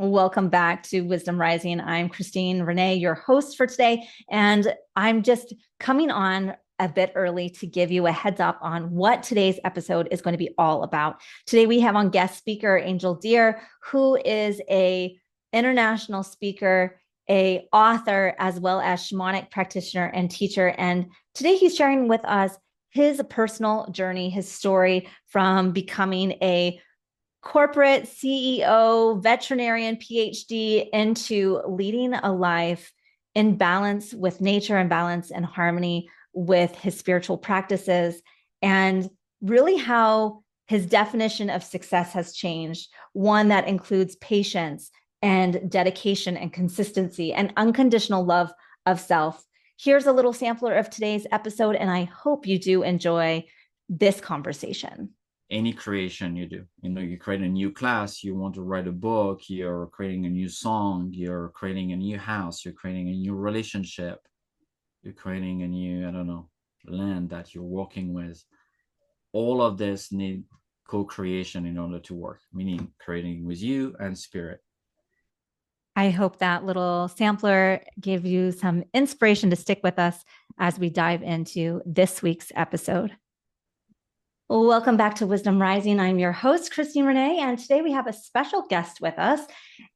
Welcome back to Wisdom Rising. I'm Christine Renee, your host for today, and I'm just coming on a bit early to give you a heads up on what today's episode is going to be all about. Today we have on guest speaker Angell Deer, who is a international speaker, a author, as well as shamanic practitioner and teacher. And today he's sharing with us his personal journey, his story from becoming a corporate CEO, veterinarian, PhD, into leading a life in balance with nature and balance and harmony with his spiritual practices, and really how his definition of success has changed. One that includes patience and dedication and consistency and unconditional love of self. Here's a little sampler of today's episode, and I hope you do enjoy this conversation. Any creation you do, you create a new class, you want to write a book, you're creating a new song, you're creating a new house, you're creating a new relationship, you're creating a new, land that you're working with. All of this need co-creation in order to work, meaning creating with you and spirit. I hope that little sampler gave you some inspiration to stick with us as we dive into this week's episode. Welcome back to Wisdom Rising. I'm your host, Christine Renee, and today we have a special guest with us,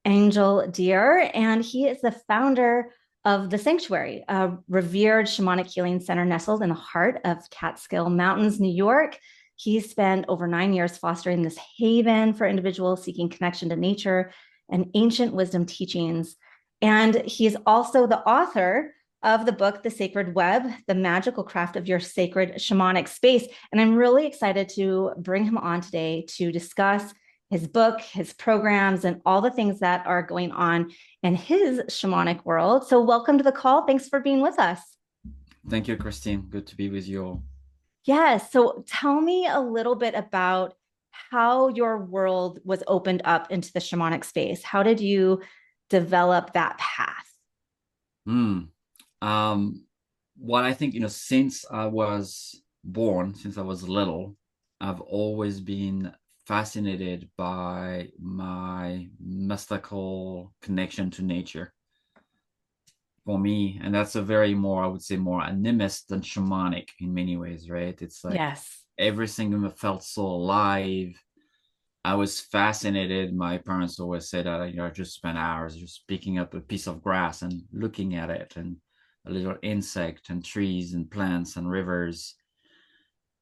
Angell Deer, and he is the founder of The Sanctuary, a revered shamanic healing center nestled in the heart of Catskill Mountains, New York. He spent over 9 years fostering this haven for individuals seeking connection to nature and ancient wisdom teachings. And he is also the author of the book, The Sacred Web, The Magical Craft of Your Sacred Shamanic Space. And I'm really excited to bring him on today to discuss his book, his programs, and all the things that are going on in his shamanic world. So welcome to the call. Thanks for being with us. Thank you, Christine. Good to be with you all. Yes. So tell me a little bit about how your world was opened up into the shamanic space. How did you develop that path? What I think, since I was born, since I was little, I've always been fascinated by my mystical connection to nature. For me, and that's a very more, I would say, more animist than shamanic in many ways, right? It's like Yes. everything felt so alive. I was fascinated. My parents always said that I just spent hours just picking up a piece of grass and looking at it, and a little insect and trees and plants and rivers.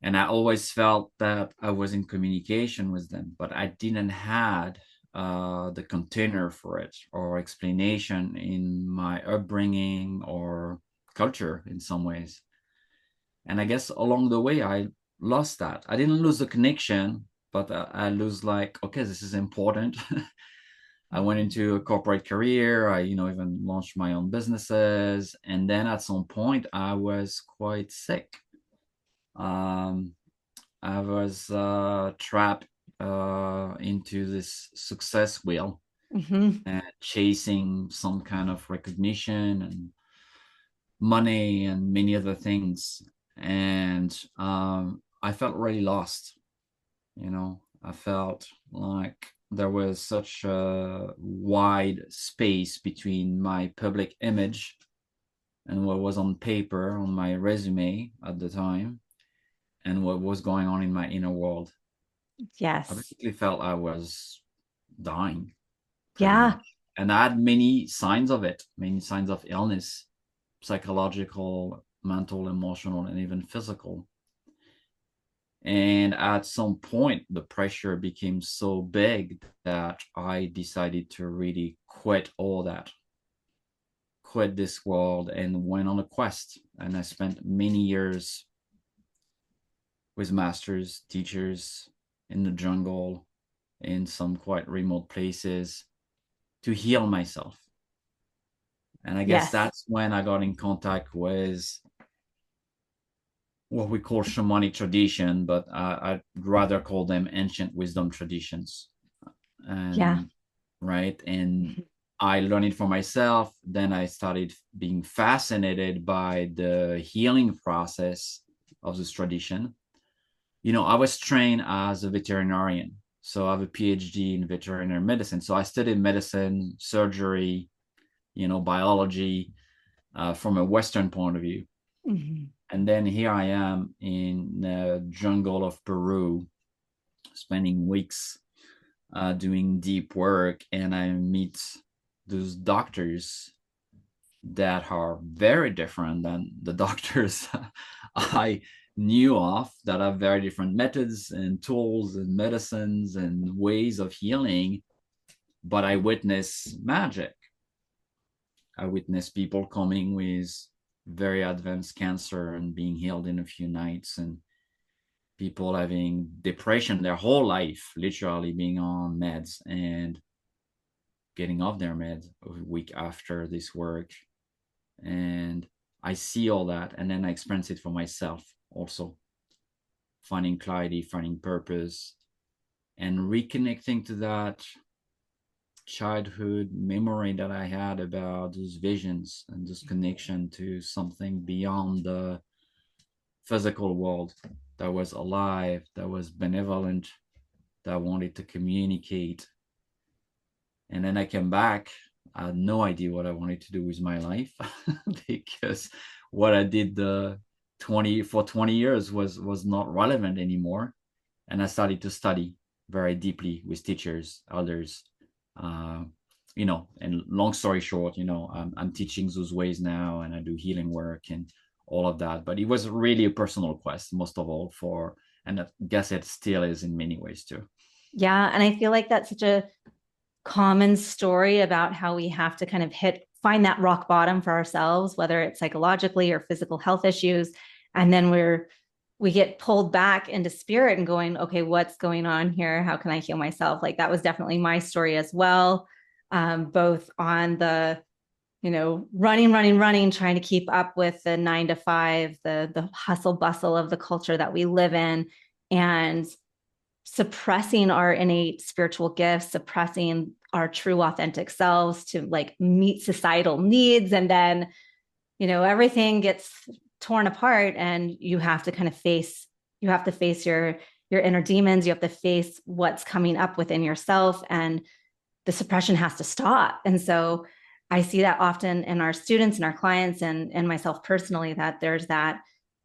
And I always felt that I was in communication with them, but I didn't have the container for it or explanation in my upbringing or culture in some ways. And I guess along the way, I lost that. I didn't lose the connection, but I lose okay, this is important. I went into a corporate career. I, even launched my own businesses. And then at some point, I was quite sick. I was trapped into this success wheel, and chasing some kind of recognition and money and many other things. And I felt really lost. I felt like there was such a wide space between my public image and what was on paper on my resume at the time and what was going on in my inner world. Yes. I basically felt I was dying. Yeah. Much. And I had many signs of it, many signs of illness, psychological, mental, emotional, and even physical. And at some point, the pressure became so big that I decided to really quit all that, quit this world, and went on a quest. And I spent many years with masters, teachers in the jungle, in some quite remote places to heal myself. And I guess that's when I got in contact with what we call shamanic tradition, but I'd rather call them ancient wisdom traditions. And right. And I learned it for myself. Then I started being fascinated by the healing process of this tradition. I was trained as a veterinarian. So I have a PhD in veterinary medicine. So I studied medicine, surgery, biology, from a Western point of view. Mhm. And then here I am in the jungle of Peru, spending weeks doing deep work, and I meet those doctors that are very different than the doctors I knew of, that have very different methods and tools and medicines and ways of healing. But I witness magic. I witness people coming with very advanced cancer and being healed in a few nights, and people having depression their whole life, literally being on meds and getting off their meds a week after this work. And I see all that, and then I experience it for myself also, finding clarity, finding purpose, and reconnecting to that childhood memory that I had about those visions and this connection to something beyond the physical world, that was alive, that was benevolent, that wanted to communicate. And then I came back. I had no idea what I wanted to do with my life because what I did the 20 years was not relevant anymore. And I started to study very deeply with teachers, elders. Uh, and long story short, I'm teaching those ways now, and I do healing work and all of that. But it was really a personal quest, most of all, and I guess it still is in many ways too. Yeah. And I feel like that's such a common story about how we have to kind of find that rock bottom for ourselves, whether it's psychologically or physical health issues. And then we get pulled back into spirit and going, okay, what's going on here? How can I heal myself? Like that was definitely my story as well. Both on the, running, trying to keep up with the 9 to 5, the hustle bustle of the culture that we live in, and suppressing our innate spiritual gifts, suppressing our true authentic selves to like meet societal needs. And then, everything gets torn apart, and you have to face your inner demons. You have to face what's coming up within yourself, and the suppression has to stop. And so I see that often in our students and our clients, and myself personally, that there's that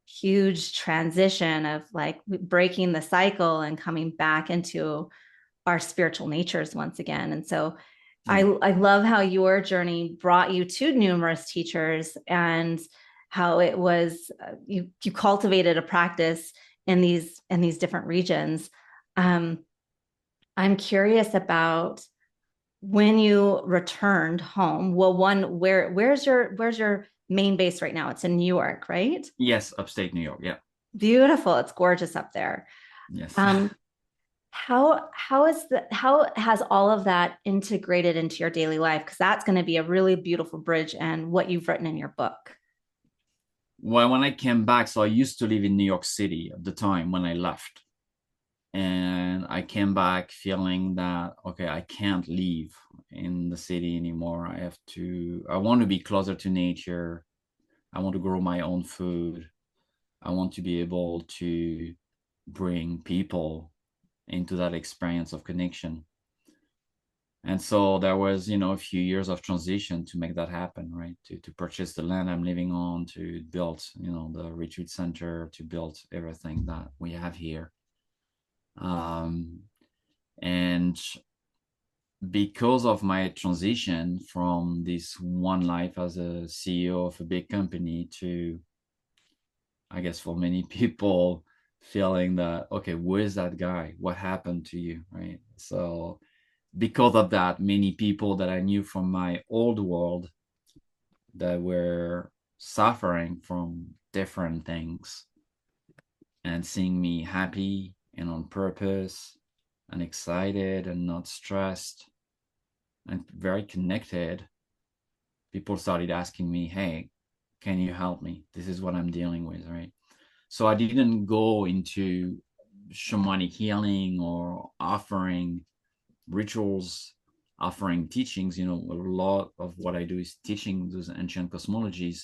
huge transition of like breaking the cycle and coming back into our spiritual natures once again. And so Yeah. I love how your journey brought you to numerous teachers, and how it was you cultivated a practice in these different regions. Um, I'm curious about when you returned home. Well, one, where's your main base right now? It's in New York, right? Yes, upstate New York. Yeah. Beautiful. It's gorgeous up there. Yes. Um, how has all of that integrated into your daily life? Because that's going to be a really beautiful bridge and what you've written in your book. Well, when I came back, so I used to live in New York City at the time when I left. And I came back feeling that, okay, I can't live in the city anymore. I want to be closer to nature. I want to grow my own food. I want to be able to bring people into that experience of connection. And so there was, a few years of transition to make that happen, right? To purchase the land I'm living on, to build, the retreat center, to build everything that we have here. And because of my transition from this one life as a CEO of a big company to, I guess, for many people, feeling that, okay, where's that guy? What happened to you? Right. So, because of that, many people that I knew from my old world that were suffering from different things, and seeing me happy and on purpose and excited and not stressed and very connected, people started asking me, hey, can you help me? This is what I'm dealing with, right? So I didn't go into shamanic healing or offering rituals, offering teachings. A lot of what I do is teaching those ancient cosmologies,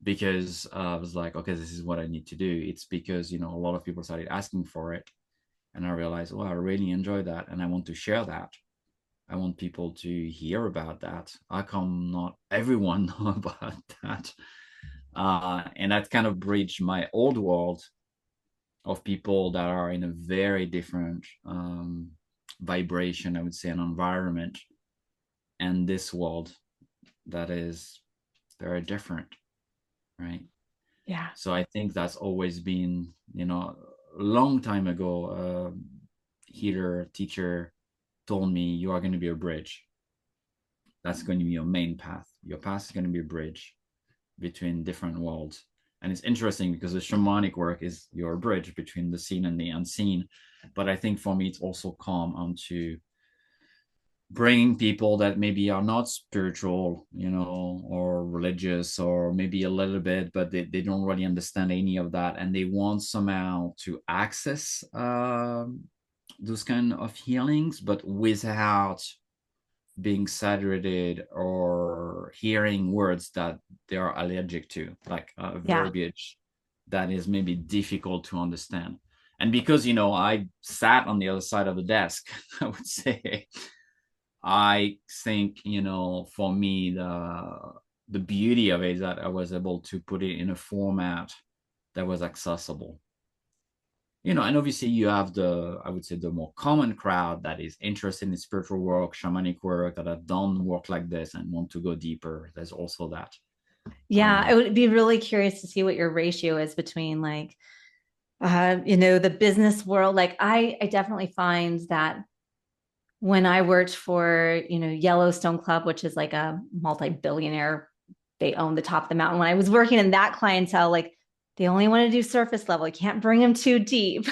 because I was like, okay, this is what I need to do. It's because, a lot of people started asking for it. And I realized, well, I really enjoy that, and I want to share that. I want people to hear about that. How come not everyone know about that? And that kind of bridged my old world of people that are in a very different vibration, I would say, an environment, and this world that is very different, right? Yeah. So I think that's always been, a long time ago, healer, teacher told me, you are going to be a bridge. That's going to be your main path. Your path is going to be a bridge between different worlds. And it's interesting because the shamanic work is your bridge between the seen and the unseen. But I think for me, it's also come onto bringing people that maybe are not spiritual, or religious, or maybe a little bit, but they don't really understand any of that. And they want somehow to access those kind of healings, but without being saturated or hearing words that they are allergic to, like Yeah. verbiage that is maybe difficult to understand. And because, I sat on the other side of the desk, I would say, I think, for me, the beauty of it is that I was able to put it in a format that was accessible. And obviously you have I would say, the more common crowd that is interested in spiritual work, shamanic work, that have done work like this and want to go deeper. There's also that. Yeah. I would be really curious to see what your ratio is between like, the business world. Like I definitely find that when I worked for, Yellowstone Club, which is like a multi-billionaire, they own the top of the mountain. When I was working in that clientele, like they only want to do surface level. You can't bring them too deep,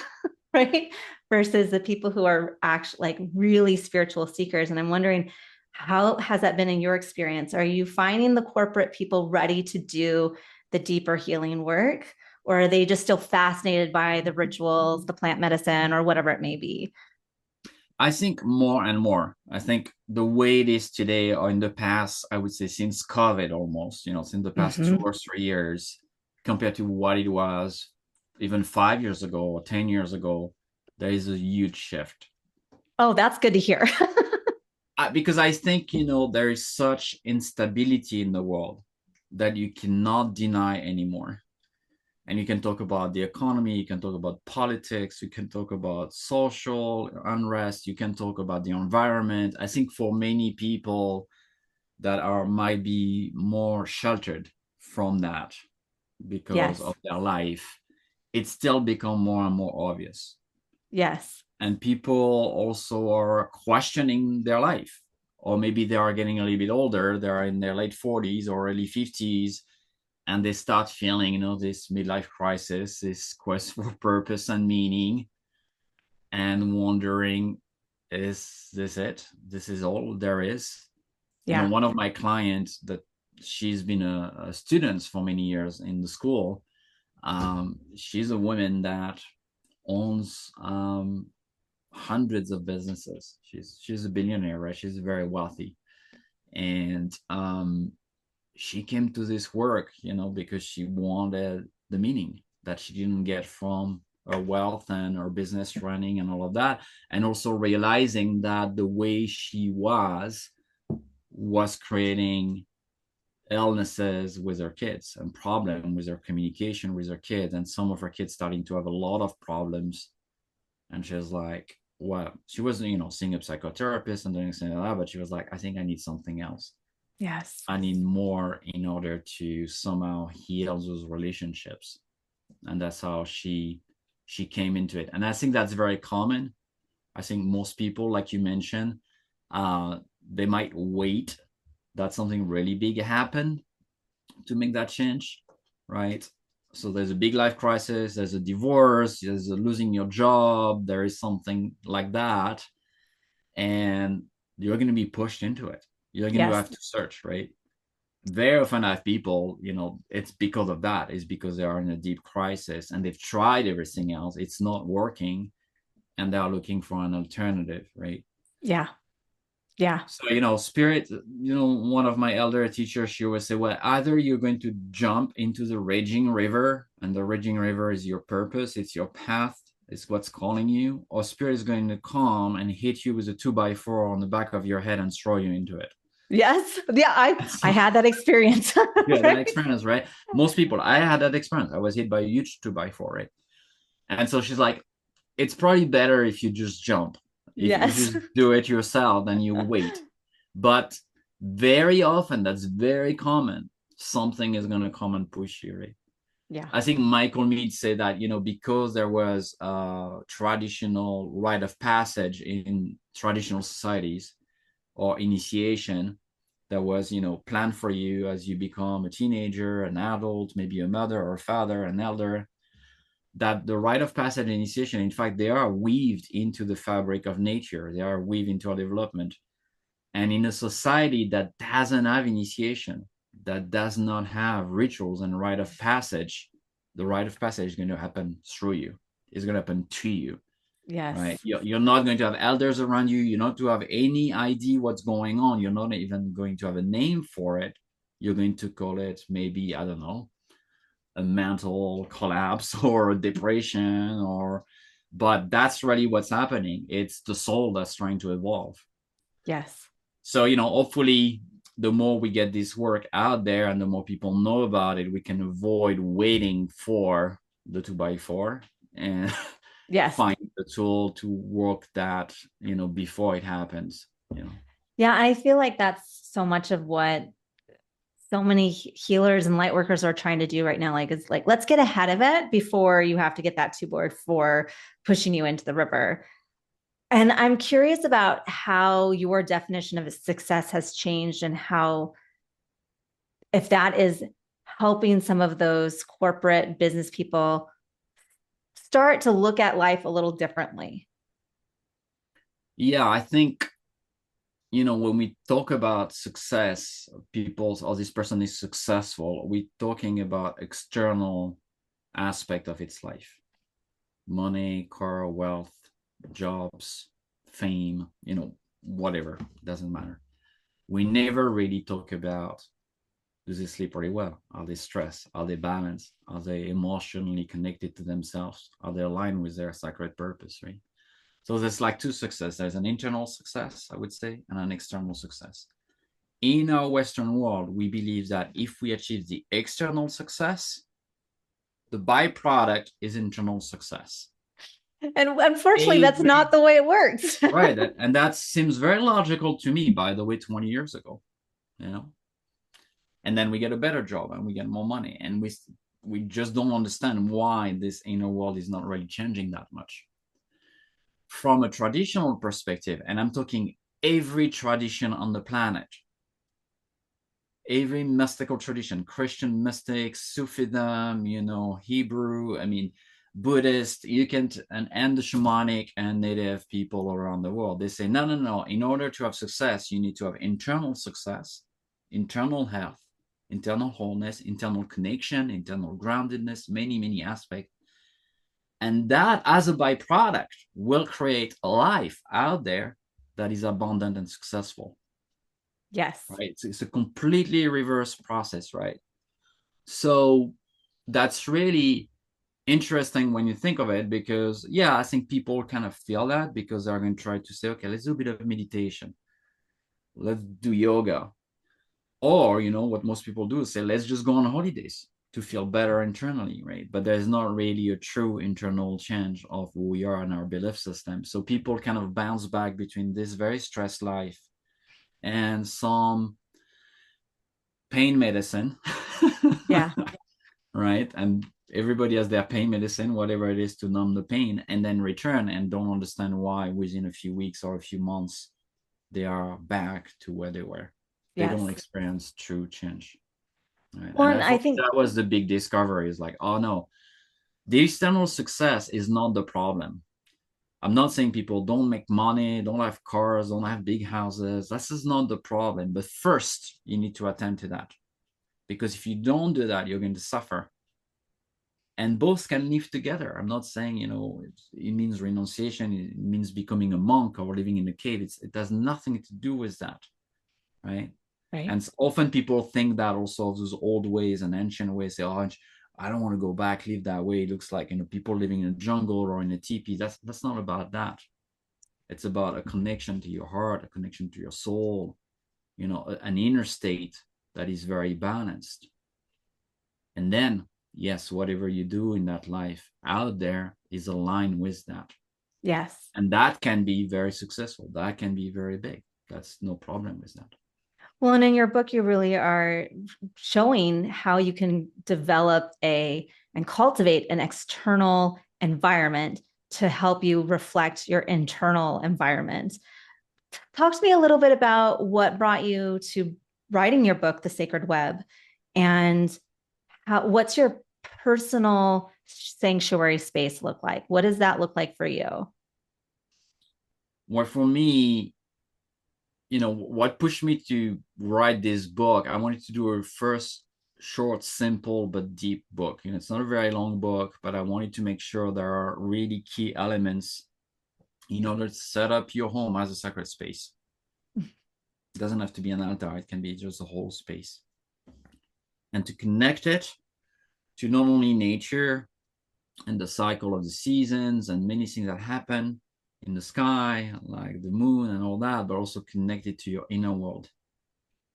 right? Versus the people who are actually like really spiritual seekers. And I'm wondering, how has that been in your experience? Are you finding the corporate people ready to do the deeper healing work? Or are they just still fascinated by the rituals, the plant medicine, or whatever it may be? I think more and more. I think the way it is today, or in the past, I would say since COVID almost, since the past Mm-hmm. 2 or 3 years, compared to what it was even 5 years ago or 10 years ago, there is a huge shift. Oh, that's good to hear. Because I think, there is such instability in the world that you cannot deny anymore. And you can talk about the economy, you can talk about politics, you can talk about social unrest, you can talk about the environment. I think for many people that might be more sheltered from that because Yes. of their life, it's still become more and more obvious. Yes. And people also are questioning their life, or maybe they are getting a little bit older, they're in their late 40s or early 50s, and they start feeling, this midlife crisis, this quest for purpose and meaning, and wondering, is this it? This is all there is? Yeah. One of my clients, that she's been a student for many years in the school, she's a woman that owns hundreds of businesses. She's a billionaire, right? She's very wealthy. And she came to this work, because she wanted the meaning that she didn't get from her wealth and her business running and all of that. And also realizing that the way she was creating illnesses with her kids and problem with her communication with her kids. And some of her kids starting to have a lot of problems. And she was like, well, she wasn't, seeing a psychotherapist and doing anything like that, but she was like, I think I need something else. Yes. I need more in order to somehow heal those relationships. And that's how she came into it. And I think that's very common. I think most people, like you mentioned, they might wait that something really big happen to make that change, right? So there's a big life crisis, there's a divorce, there's a losing your job, there is something like that, and you're going to be pushed into it. You're going to Yes. have to search, right? Very often I have people, it's because of that. It's because they are in a deep crisis and they've tried everything else. It's not working, and they are looking for an alternative, right? Yeah. Yeah. So, spirit, one of my elder teachers, she always say, well, either you're going to jump into the raging river, and the raging river is your purpose, it's your path, is what's calling you, or spirit is going to come and hit you with a 2x4 on the back of your head and throw you into it. Yes. Yeah. I So, had that experience. yeah, that Right. experience, right? Most people, I had that experience. I was hit by a huge 2x4, right? And so she's like, it's probably better if you just jump. If you Yes. just do it yourself, then you wait. But very often, that's very common. Something is going to come and push you, right? Yeah. I think Michael Mead said that, because there was a traditional rite of passage in traditional societies or initiation that was, planned for you as you become a teenager, an adult, maybe a mother or a father, an elder, that the rite of passage and initiation, in fact, they are weaved into the fabric of nature. They are weaved into our development. And in a society that doesn't have initiation, that does not have rituals and rite of passage, the rite of passage is going to happen through you. It's going to happen to you, right? Yes. You're not going to have elders around you. You're not to have any idea what's going on. You're not even going to have a name for it. You're going to call it maybe, I don't know, a mental collapse or a depression, but that's really what's happening. It's the soul that's trying to evolve. Yes. So, hopefully the more we get this work out there and the more people know about it, we can avoid waiting for the 2x4 and Yes. find the tool to work that, before it happens. Yeah. I feel like that's so much of what so many healers and light workers are trying to do right now. Like, it's like, let's get ahead of it before you have to get that 2 board for pushing you into the river. And I'm curious about how your definition of success has changed and how, if that is helping some of those corporate business people start to look at life a little differently. Yeah, I think, when we talk about success, people, or this person is successful, we're talking about external aspect of its life: money, car, wealth, jobs, fame, whatever, doesn't matter. We never really talk about, do they sleep really well? Are they stressed? Are they balanced? Are they emotionally connected to themselves? Are they aligned with their sacred purpose, right? So there's like two success. There's an internal success, I would say, and an external success. In our Western world, we believe that if we achieve the external success, the byproduct is internal success. And unfortunately, that's not Every the way it works. right, and that seems very logical to me. By the way, 20 years ago, you know, and then we get a better job and we get more money, and we just don't understand why this inner world is not really changing that much. From a traditional perspective, and I'm talking every tradition on the planet, every mystical tradition, Christian mystics, Sufism, Hebrew, I mean, Buddhist, you can, and the shamanic and native people around the world, they say, no, no, no. In order to have success, you need to have internal success, internal health, internal wholeness, internal connection, internal groundedness, many, many aspects. And that, as a byproduct, will create a life out there that is abundant and successful. Yes. Right? It's a completely reverse process, right? So that's really interesting when you think of it, because yeah, I think people kind of feel that because they're going to try to say, okay, let's do a bit of meditation, let's do yoga, or what most people do is say, let's just go on holidays to feel better internally, right? But there's not really a true internal change of who we are in our belief system. So people kind of bounce back between this very stressed life and some pain medicine. Yeah. Right? And everybody has their pain medicine, whatever it is, to numb the pain, and then return and don't understand why within a few weeks or a few months they are back to where they were. They don't Yes. experience true change. Right? Well, And and I I thought think, that was the big discovery, is like, oh no, the external success is not the problem. I'm not saying people don't make money, don't have cars, don't have big houses. This is not the problem. But first, you need to attend to that. Because if you don't do that, you're going to suffer. And both can live together. I'm not saying, it means renunciation, it means becoming a monk or living in a cave. It has nothing to do with that, right? right. And often people think that also of those old ways and ancient ways. Say, oh, I don't want to go back, live that way. It looks like, people living in a jungle or in a teepee. That's not about that. It's about a connection to your heart, a connection to your soul, an inner state that is very balanced. And then, yes, whatever you do in that life out there is aligned with that. Yes. And that can be very successful. That can be very big. That's no problem with that. Well, and in your book, you really are showing how you can develop and cultivate an external environment to help you reflect your internal environment. Talk to me a little bit about what brought you to writing your book, The Sacred Web, and what's your personal sanctuary space look like? What does that look like for you? Well, for me, what pushed me to write this book, I wanted to do a first short, simple, but deep book. It's not a very long book, but I wanted to make sure there are really key elements in order to set up your home as a sacred space. It doesn't have to be an altar. It can be just a whole space. And to connect it to not only nature and the cycle of the seasons and many things that happen in the sky, like the moon and all that, but also connected to your inner world,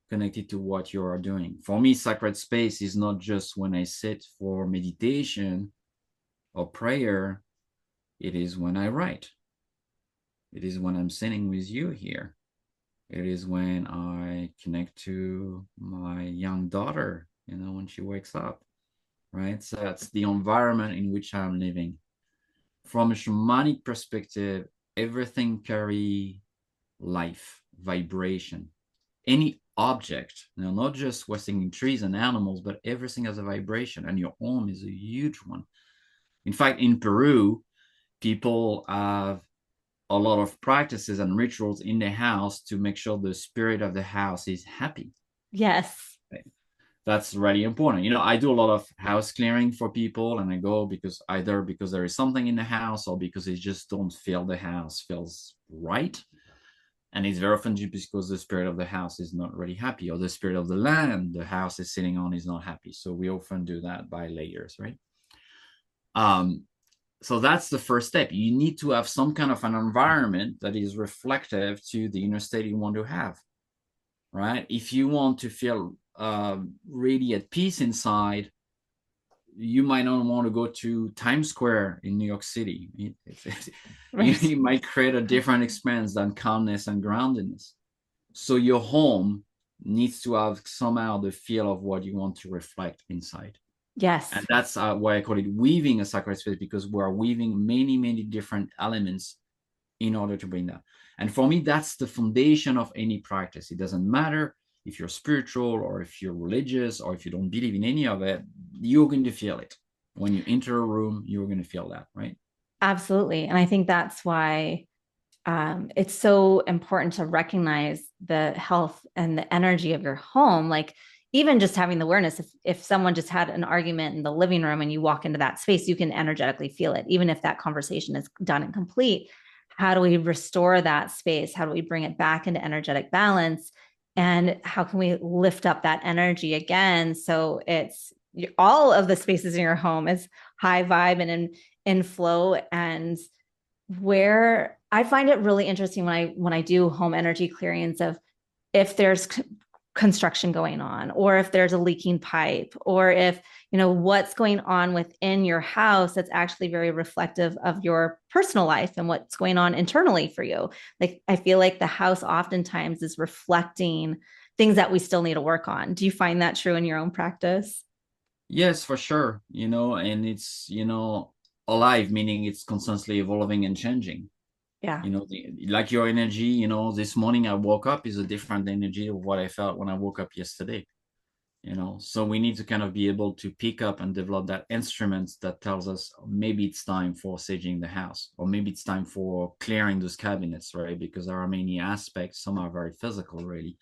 connected to what you are doing. For me, sacred space is not just when I sit for meditation or prayer. It is when I write. It is when I'm sitting with you here. It is when I connect to my young daughter, when she wakes up, right? So that's the environment in which I'm living. From a shamanic perspective, everything carry life, vibration. Any object, not just what's in trees and animals, but everything has a vibration, and your home is a huge one. In fact, in Peru, people have a lot of practices and rituals in the house to make sure the spirit of the house is happy. Yes. That's really important. I do a lot of house clearing for people, and I go either because there is something in the house or because they just don't feel the house feels right. And it's very often just because the spirit of the house is not really happy, or the spirit of the land the house is sitting on is not happy. So we often do that by layers, right? So that's the first step. You need to have some kind of an environment that is reflective to the inner state you want to have, right? If you want to feel really at peace inside, you might not want to go to Times Square in New York City. Right. You might create a different experience than calmness and groundedness. So your home needs to have somehow the feel of what you want to reflect inside. Yes. And that's why I call it weaving a sacred space, because we're weaving many, many different elements in order to bring that. And for me, that's the foundation of any practice. It doesn't matter if you're spiritual or if you're religious or if you don't believe in any of it, you're going to feel it. When you enter a room, you're going to feel that, right? Absolutely. And I think that's why it's so important to recognize the health and the energy of your home. Like even just having the awareness, if someone just had an argument in the living room and you walk into that space, you can energetically feel it, even if that conversation is done and complete. How do we restore that space? How do we bring it back into energetic balance? And how can we lift up that energy again? So it's all of the spaces in your home is high vibe and in flow. And where I find it really interesting when I do home energy clearings of if there's construction going on, or if there's a leaking pipe, or if what's going on within your house that's actually very reflective of your personal life and what's going on internally for you. Like I feel like the house oftentimes is reflecting things that we still need to work on. Do you find that true in your own practice? Yes, for sure. And it's, alive, meaning it's constantly evolving and changing. Yeah. Like your energy, this morning I woke up is a different energy of what I felt when I woke up yesterday. So we need to kind of be able to pick up and develop that instrument that tells us maybe it's time for saging the house, or maybe it's time for clearing those cabinets, right? Because there are many aspects, some are very physical really,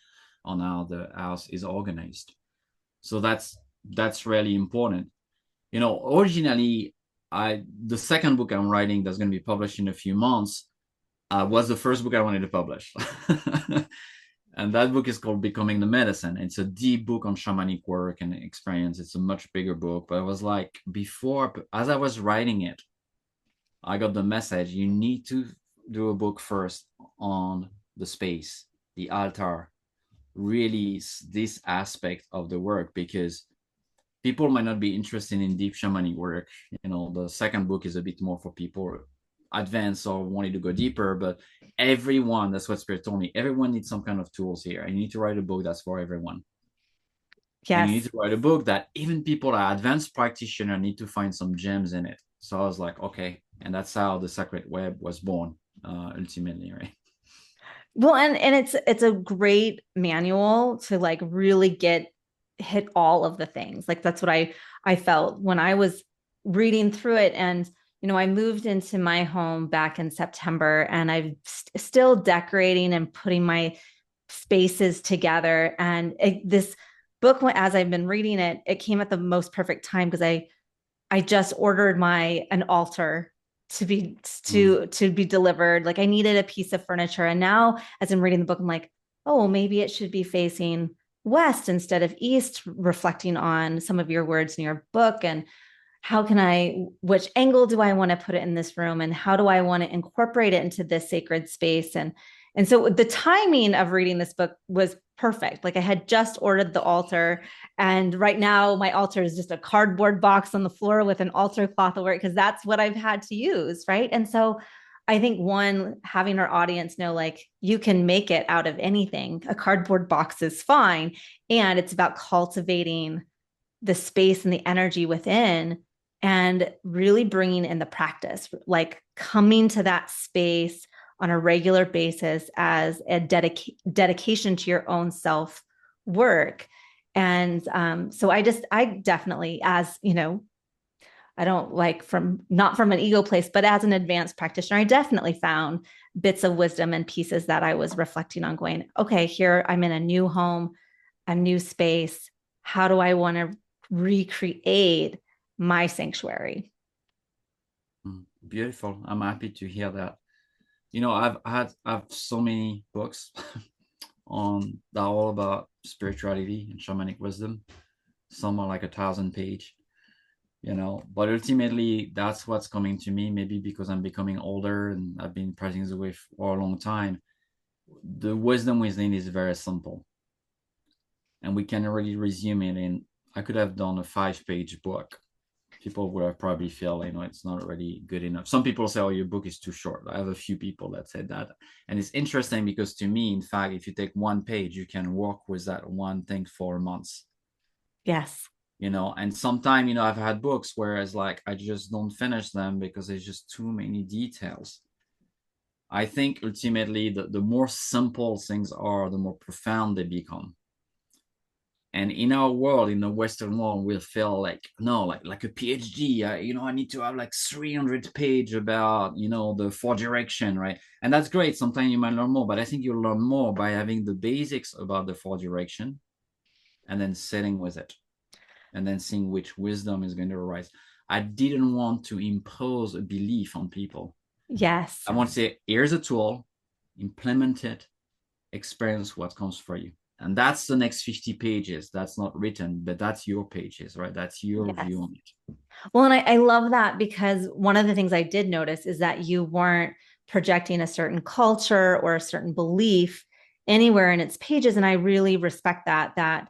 on how the house is organized. So that's really important. Originally, the second book I'm writing that's going to be published in a few months was the first book I wanted to publish. And that book is called Becoming the Medicine. It's a deep book on shamanic work and experience. It's a much bigger book, but it was like before, as I was writing it, I got the message you need to do a book first on the space, the altar, really this aspect of the work, because people might not be interested in deep shamanic work. The second book is a bit more for people advanced or wanting to go deeper, but everyone, that's what Spirit told me, everyone needs some kind of tools here. And you need to write a book that's for everyone. And you need Yes. to write a book that even people that are advanced practitioner need to find some gems in it. So I was like, okay. And that's how the Sacred Web was born, ultimately, right? Well, and it's a great manual to like really hit all of the things. Like that's what I felt when I was reading through it. And I moved into my home back in September, and I'm still decorating and putting my spaces together. And this book, as I've been reading it, it came at the most perfect time because I just ordered an altar to be Mm. to be delivered. Like I needed a piece of furniture. And now as I'm reading the book, I'm like, oh, maybe it should be facing west instead of east, reflecting on some of your words in your book. And which angle do I want to put it in this room? And how do I want to incorporate it into this sacred space? And so the timing of reading this book was perfect. Like I had just ordered the altar, and right now my altar is just a cardboard box on the floor with an altar cloth over it because that's what I've had to use. Right. And so I think having our audience know like you can make it out of anything. A cardboard box is fine. And it's about cultivating the space and the energy within and really bringing in the practice, like coming to that space on a regular basis as a dedication to your own self work. And so I definitely, as I don't like not from an ego place, but as an advanced practitioner, I definitely found bits of wisdom and pieces that I was reflecting on going, okay, here I'm in a new home, a new space. How do I want to recreate my sanctuary? Beautiful. I'm happy to hear that. I've so many books on that are all about spirituality and shamanic wisdom. Some are like 1,000 page, but ultimately that's what's coming to me, maybe because I'm becoming older and I've been practicing the way for a long time. The wisdom within is very simple, and we can already resume it in. I could have done a 5 page book. People would have probably feel, it's not really good enough. Some people say, oh, your book is too short. I have a few people that said that. And it's interesting because to me, in fact, if you take 1 page, you can work with that one thing for months. Yes. And sometimes, I've had books where it's like, I just don't finish them because there's just too many details. I think ultimately the more simple things are, the more profound they become. And in our world, in the Western world, we'll feel like, no, like a PhD. I need to have like 300 page about the four direction, right? And that's great. Sometimes you might learn more, but I think you'll learn more by having the basics about the four direction, and then sitting with it, and then seeing which wisdom is going to arise. I didn't want to impose a belief on people. Yes. I want to say, here's a tool, implement it, experience what comes for you. And that's the next 50 pages. That's not written, but that's your pages, right? That's your Yes. view on it. Well, and I love that because one of the things I did notice is that you weren't projecting a certain culture or a certain belief anywhere in its pages. And I really respect that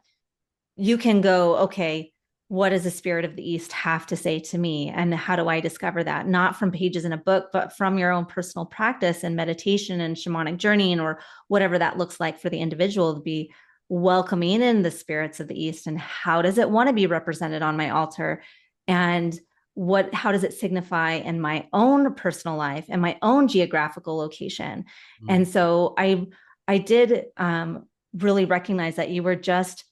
you can go, okay, what does the spirit of the East have to say to me? And how do I discover that? Not from pages in a book, but from your own personal practice and meditation and shamanic journeying, or whatever that looks like for the individual, to be welcoming in the spirits of the East. And how does it want to be represented on my altar? And how does it signify in my own personal life and my own geographical location? And so I did really recognize that you were just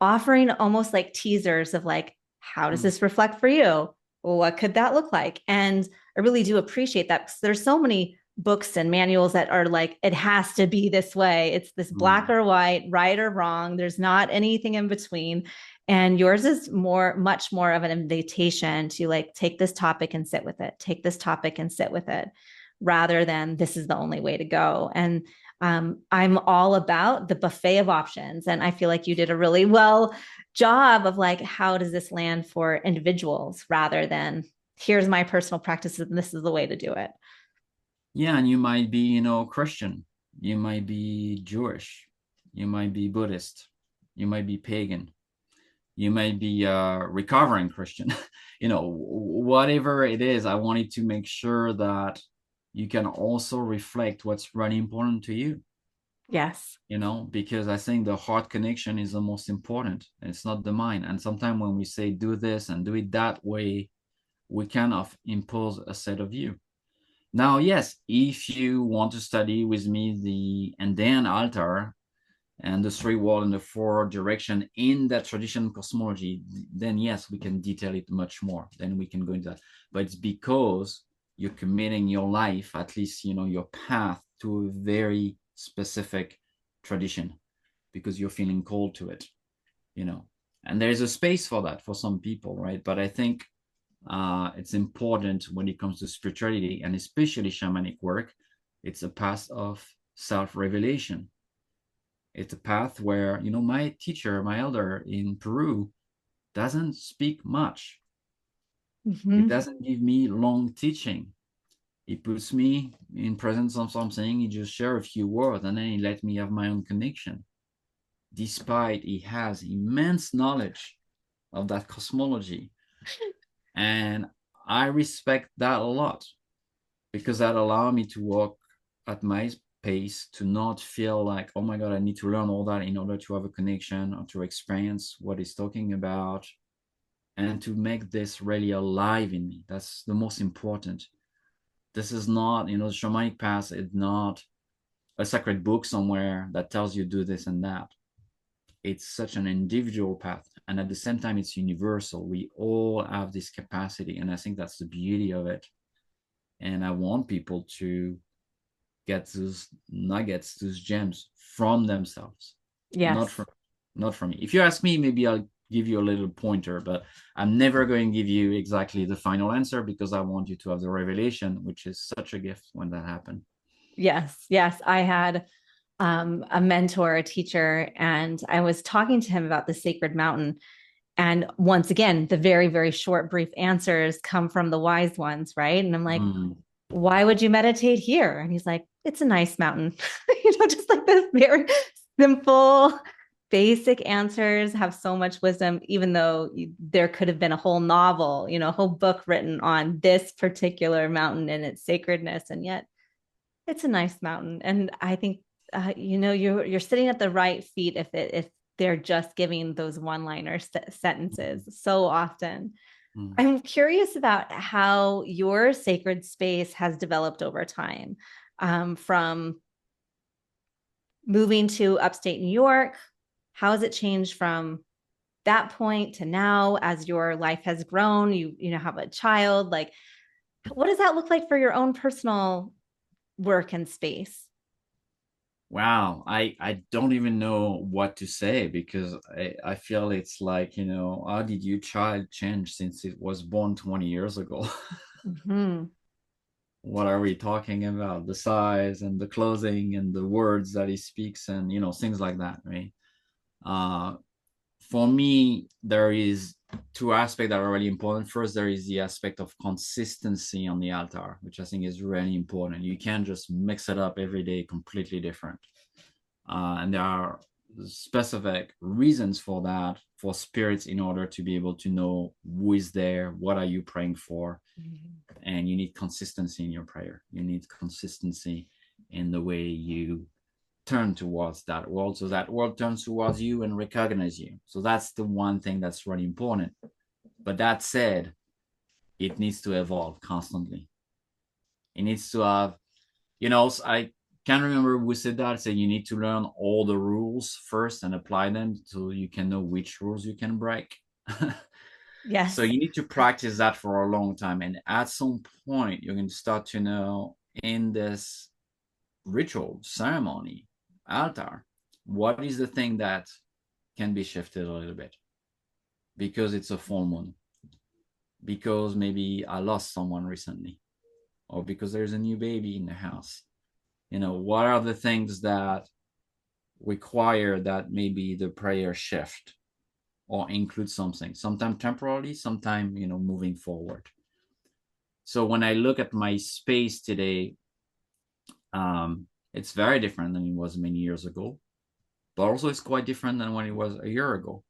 offering almost like teasers of like, how does this reflect for you? What could that look like? And I really do appreciate that because there's so many books and manuals that are like, it has to be this way. It's this black or white, right or wrong. There's not anything in between. And yours is much more of an invitation to like, take this topic and sit with it, take this topic and sit with it, rather than this is the only way to go. And I'm all about the buffet of options. And I feel like you did a really well job of like, how does this land for individuals rather than here's my personal practices and this is the way to do it. Yeah, and you might be, you know, Christian, you might be Jewish, you might be Buddhist, you might be pagan, you might be recovering Christian. You know, whatever it is, I wanted to make sure that you can also reflect what's really important to you, Yes. you know, because I think the heart connection is the most important. It's not the mind. And sometimes when we say do this and do it that way, we kind of impose a set of view. Now, yes, if you want to study with me the Andean altar and the three world and the four direction in that traditional cosmology, then yes, we can detail it much more. Then we can go into that. But it's because you're committing your life, at least, you know, your path to a very specific tradition because you're feeling called to it, you know. And there's a space for that for some people, right? But I think it's important when it comes to spirituality and especially shamanic work. It's a path of self-revelation. It's a path where, you know, my teacher, my elder in Peru, doesn't speak much. It Mm-hmm. doesn't give me long teaching. He puts me in presence of something, he just share a few words, and then he let me have my own connection. Despite he has immense knowledge of that cosmology. And I respect that a lot because that allowed me to walk at my pace, to not feel like, oh my God, I need to learn all that in order to have a connection or to experience what he's talking about, and to make this really alive in me. That's the most important. This is not, you know, the shamanic path is not a sacred book somewhere that tells you do this and that. It's such an individual path. And at the same time, it's universal. We all have this capacity. And I think that's the beauty of it. And I want people to get those nuggets, those gems from themselves, not Yes. from not from me. If you ask me, maybe I'll give you a little pointer, but I'm never going to give you exactly the final answer because I want you to have the revelation, which is such a gift when that happened. Yes. Yes. I had a mentor, a teacher, and I was talking to him about the sacred mountain. And once again, the very, very short, brief answers come from the wise ones, right? And I'm like, Mm. why would you meditate here? And he's like, it's a nice mountain. Just like this very simple, basic answers have so much wisdom, even though there could have been a whole novel, a whole book written on this particular mountain and its sacredness. And yet it's a nice mountain. And I think, you're sitting at the right feet if they're just giving those one-liner sentences so often. Mm. I'm curious about how your sacred space has developed over time, from moving to upstate New York. How has it changed from that point to now as your life has grown? You have a child. Like, what does that look like for your own personal work and space? Wow, I don't even know what to say because I feel it's like, you know, how did your child change since it was born 20 years ago? Mm-hmm. What are we talking about? The size and the clothing and the words that he speaks and, you know, things like that, right? Uh, for me, there is two aspects that are really important. First, there is the aspect of consistency on the altar, which I think is really important. You can't just mix it up every day, completely different. And there are specific reasons for that, for spirits, in order to be able to know who is there, what are you praying for, and you need consistency in your prayer. You need consistency in the way you turn towards that world, so that world turns towards you and recognize you. So that's the one thing that's really important. But that said, it needs to evolve constantly. It needs to have, you know, I can't remember who said that. Say you need to learn all the rules first and apply them so you can know which rules you can break. So Yes. you need to practice that for a long time. And at some point, you're going to start to know in this ritual, ceremony, altar, what is the thing that can be shifted a little bit because it's a full moon, because maybe I lost someone recently, or because there's a new baby in the house. What are the things that require that maybe the prayer shift or include something, sometimes temporarily, sometimes, moving forward. So when I look at my space today, it's very different than it was many years ago, but also it's quite different than when it was a year ago.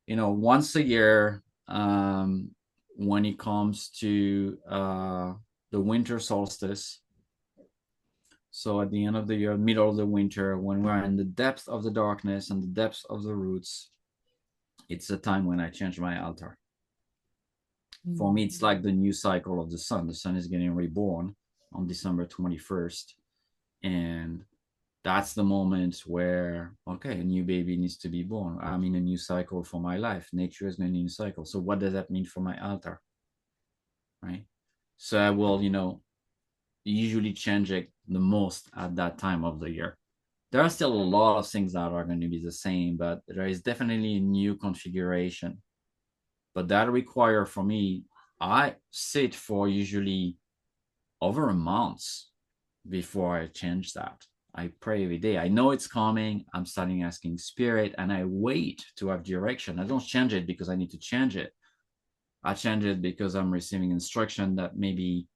Once a year, when it comes to the winter solstice, so at the end of the year, middle of the winter, when we're in the depth of the darkness and the depths of the roots, it's the time when I change my altar. For me, it's like the new cycle of the sun. The sun is getting reborn on December 21st. And that's the moment where, okay, a new baby needs to be born. I'm in a new cycle for my life. Nature is in a new cycle. So what does that mean for my altar? Right? So I will, usually change it the most at that time of the year. There are still a lot of things that are going to be the same, but there is definitely a new configuration. But that require for me, I sit for usually over a month before I change that. I pray every day. I know it's coming. I'm starting asking spirit, and I wait to have direction. I don't change it because I need to change it. I change it because I'm receiving instruction that maybe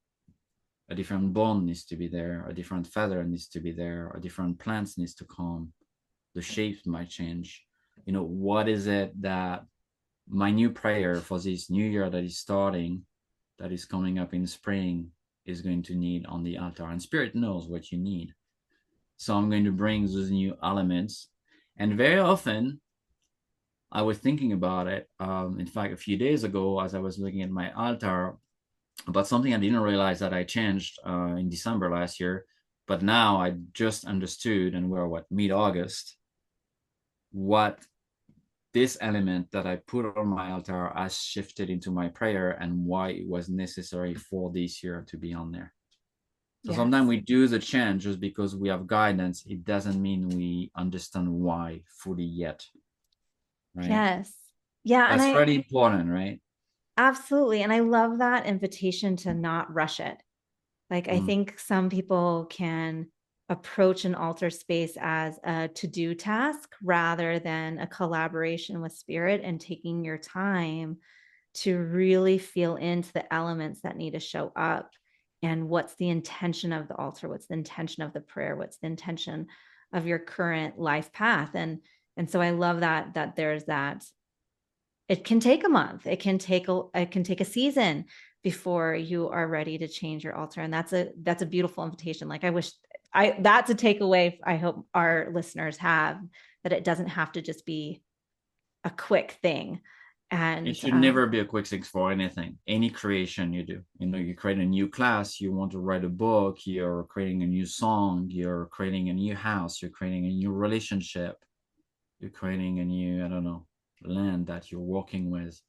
a different bone needs to be there, a different feather needs to be there, a different plant needs to come. The shapes might change. What is it that my new prayer for this new year that is starting, that is coming up in spring, is going to need on the altar? And spirit knows what you need. So I'm going to bring those new elements. And very often, I was thinking about it. In fact, a few days ago, as I was looking at my altar, about something I didn't realize that I changed in December last year. But now I just understood, and we're mid-August, what this element that I put on my altar has shifted into my prayer and why it was necessary for this year to be on there. So sometimes we do the change just because we have guidance. It doesn't mean we understand why fully yet. Right? Yes. Yeah. That's really important, right? Absolutely. And I love that invitation to not rush it. Like, I think some people can approach an altar space as a to-do task rather than a collaboration with spirit, and taking your time to really feel into the elements that need to show up, and what's the intention of the altar, what's the intention of the prayer, what's the intention of your current life path. And so I love that there's that. It can take a month, it can take a season before you are ready to change your altar. And that's a beautiful invitation. Like, that's a takeaway I hope our listeners have, that it doesn't have to just be a quick thing. And it should never be a quick fix for anything, any creation you do. You create a new class, you want to write a book, you're creating a new song, you're creating a new house, you're creating a new relationship, you're creating a new, I don't know, land that you're working with.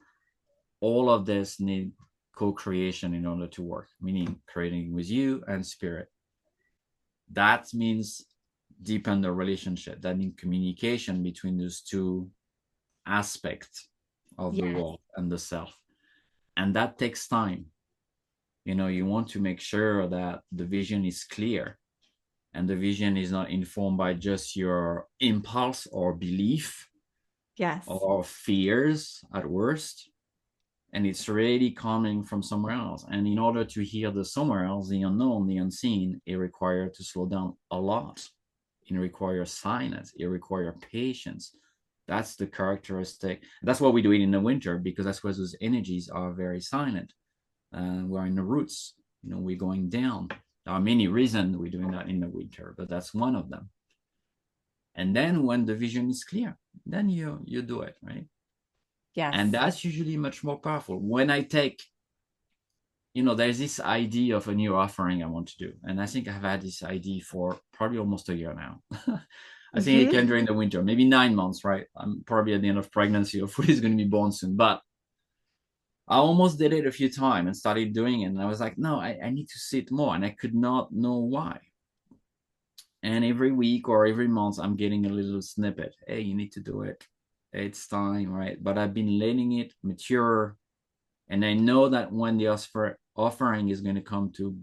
All of this need co-creation in order to work, meaning creating with you and spirit. That means deepen the relationship. That means communication between those two aspects of the world and the self. And that takes time. You want to make sure that the vision is clear, and the vision is not informed by just your impulse or belief, or fears at worst, and it's really coming from somewhere else. And in order to hear the somewhere else, the unknown, the unseen, it requires to slow down a lot. It requires silence. It requires patience. That's the characteristic. That's what we do it in the winter, because that's where those energies are very silent. We're in the roots. We're going down. There are many reasons we're doing that in the winter, but that's one of them. And then when the vision is clear, then you do it, right? Yes. And that's usually much more powerful. When I take, there's this idea of a new offering I want to do. And I think I've had this idea for probably almost a year now. I think it came during the winter, maybe 9 months, right? I'm probably at the end of pregnancy. Hopefully he's going to be born soon. But I almost did it a few times and started doing it. And I was like, no, I need to sit more. And I could not know why. And every week or every month, I'm getting a little snippet. Hey, you need to do it. It's time, right? But I've been letting it mature. And I know that when the offering is going to come to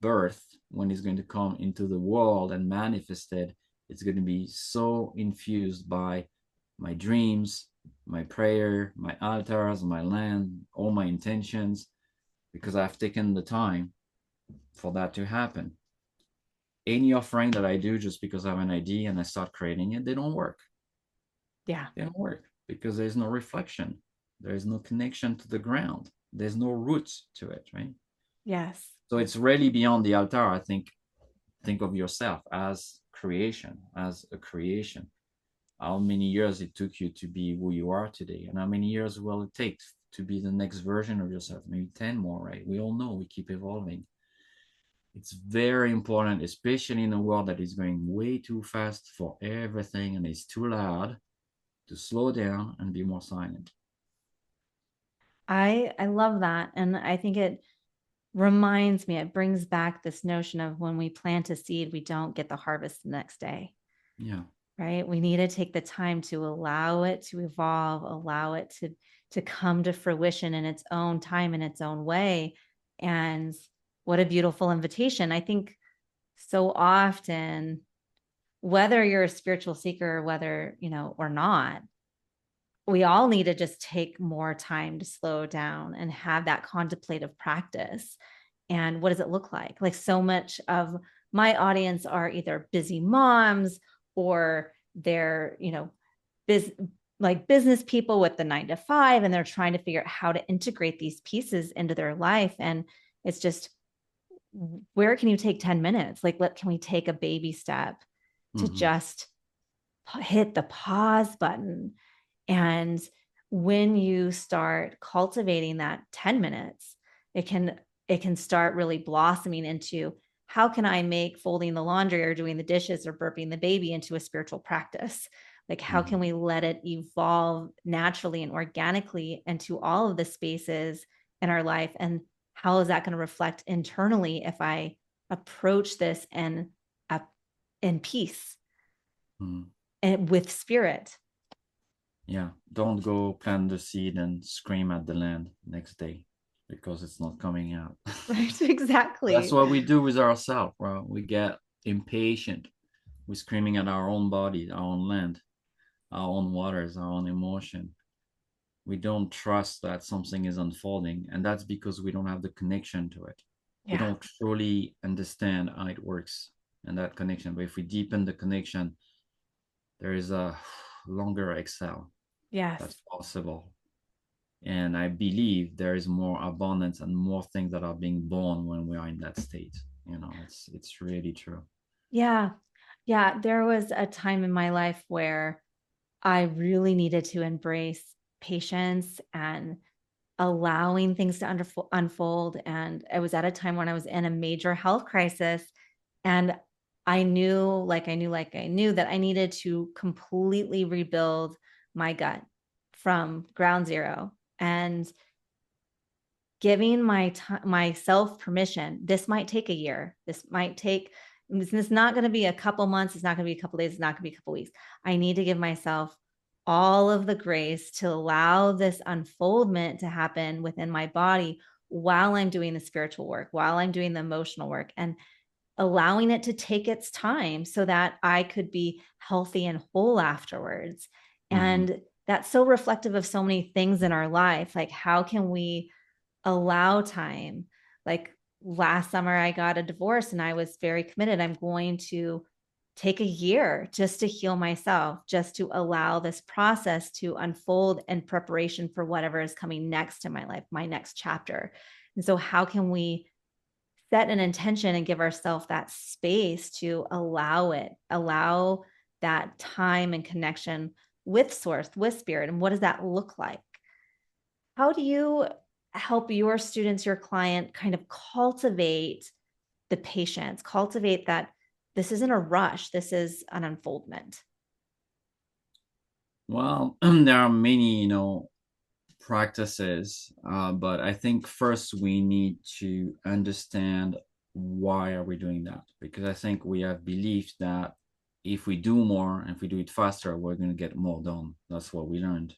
birth, when it's going to come into the world and manifested, it's going to be so infused by my dreams, my prayer, my altars, my land, all my intentions, because I've taken the time for that to happen. Any offering that I do just because I have an idea and I start creating it, they don't work. Yeah. They don't work because there's no reflection. There's no connection to the ground. There's no roots to it, right? Yes. So it's really beyond the altar. I think of yourself as creation, as a creation. How many years it took you to be who you are today, and how many years will it take to be the next version of yourself? Maybe 10 more, right? We all know we keep evolving. It's very important, especially in a world that is going way too fast for everything and is too loud, to slow down and be more silent. I love that. And I think it reminds me, it brings back this notion of when we plant a seed, we don't get the harvest the next day. Yeah. Right. We need to take the time to allow it to evolve, allow it to come to fruition in its own time, in its own way. And what a beautiful invitation. I think so often, whether you're a spiritual seeker, whether, or not, we all need to just take more time to slow down and have that contemplative practice. And what does it look like? Like, so much of my audience are either busy moms or they're, business people with the 9 to 5, and they're trying to figure out how to integrate these pieces into their life. And it's just, where can you take 10 minutes? Like, can we take a baby step to just hit the pause button? And when you start cultivating that 10 minutes, it can start really blossoming into, how can I make folding the laundry or doing the dishes or burping the baby into a spiritual practice? Like, how can we let it evolve naturally and organically into all of the spaces in our life? And how is that going to reflect internally if I approach this in peace and with spirit? Yeah. Don't go plant the seed and scream at the land next day because it's not coming out. Right, exactly. That's what we do with ourselves, bro. We get impatient. We're screaming at our own body, our own land, our own waters, our own emotion. We don't trust that something is unfolding, and that's because we don't have the connection to it. We don't truly understand how it works and that connection. But if we deepen the connection, there is a longer exhale. Yes. That's possible. And I believe there is more abundance and more things that are being born when we are in that state. It's really true. Yeah. Yeah. There was a time in my life where I really needed to embrace patience and allowing things to unfold. And I was at a time when I was in a major health crisis, and I knew that I needed to completely rebuild my gut from ground zero, and giving myself permission. This might take a year. It's not going to be a couple months. It's not going to be a couple days. It's not going to be a couple weeks. I need to give myself all of the grace to allow this unfoldment to happen within my body while I'm doing the spiritual work, while I'm doing the emotional work, and allowing it to take its time so that I could be healthy and whole afterwards. And that's so reflective of so many things in our life. Like, how can we allow time? Like, last summer, I got a divorce and I was very committed. I'm going to take a year just to heal myself, just to allow this process to unfold in preparation for whatever is coming next in my life, my next chapter. And so, how can we set an intention and give ourselves that space to allow that time and connection with source, with spirit? And what does that look like? How do you help your students, your client, kind of cultivate the patience, cultivate that this isn't a rush, this is an unfoldment? Well, there are many, practices, but I think first we need to understand why are we doing that, because I think we have beliefs that if we do more and if we do it faster, we're going to get more done. That's what we learned.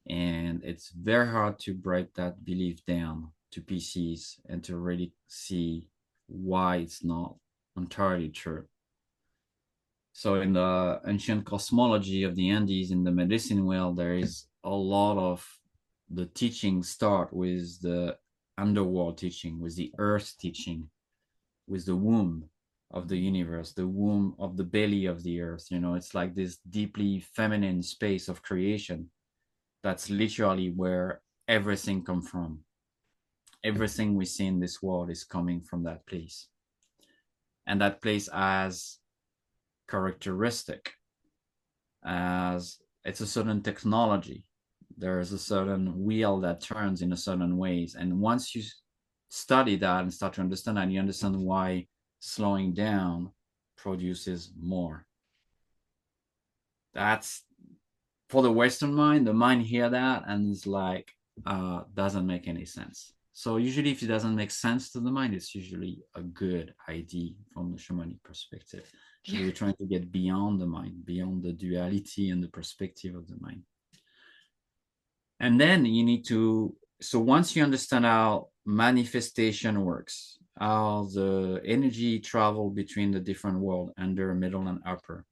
And it's very hard to break that belief down to pieces and to really see why it's not entirely true. So in the ancient cosmology of the Andes, in the medicine world, there is a lot of the teaching start with the underworld teaching, with the earth teaching, with the womb of the universe, the womb of the belly of the earth. You know, it's like this deeply feminine space of creation. That's literally where everything comes from. Everything we see in this world is coming from that place. And that place has characteristic, as it's a certain technology. There is a certain wheel that turns in a certain ways. And once you study that and start to understand that, you understand why slowing down produces more. That's for the Western mind. The mind hear that and it's like, doesn't make any sense. So usually if it doesn't make sense to the mind, it's usually a good idea from the shamanic perspective. So we're trying to get beyond the mind, beyond the duality and the perspective of the mind. And then you need to, so once you understand how manifestation works, how the energy travel between the different world, under, middle, and upper,